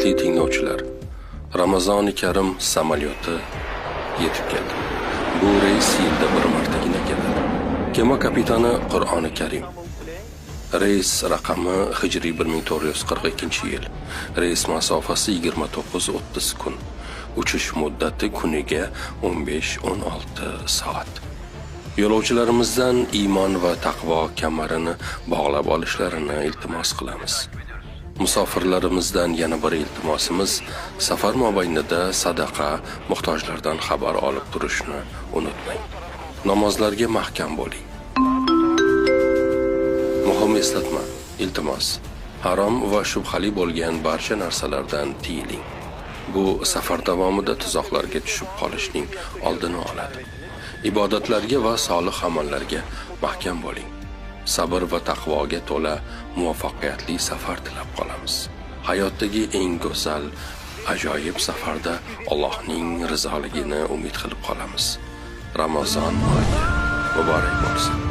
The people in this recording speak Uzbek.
Hurmatli tinglovchilar, Ramazoni Karim samolyoti yetib keldi. Bu reys yilda bir martagina keladi. Kema kapitani Qur'oni Karim. Reys raqami hijriy 1442-yil. Reys masofasi 29-30 kun. Uchish muddati kuniga 15-16 soat. Yo'lovchilarimizdan iymon va taqvo kamarini bog'lab olishlarini iltimos qilamiz. Musofirlarimizdan yana bir iltimosimiz, safar mobaynida sadaqa, muhtojlardan xabar olib turishni unutmang. Namozlarga mahkam bo'ling. Muhim eslatma, iltimos, harom va shubhali bo'lgan barcha narsalardan tiyiling. Bu safar davomida tuzoqlarga tushib qolishning oldini oladi. Ibodatlarga va solih amallarga mahkam bo'ling. Sabr va taqvoga to'la muvaffaqiyatli safar tilab qolamiz. Hayotdagi eng go'zal, ajoyib safarda Allohning rizoligini umid qilib qolamiz. Ramazon oyi muborak bo'lsin.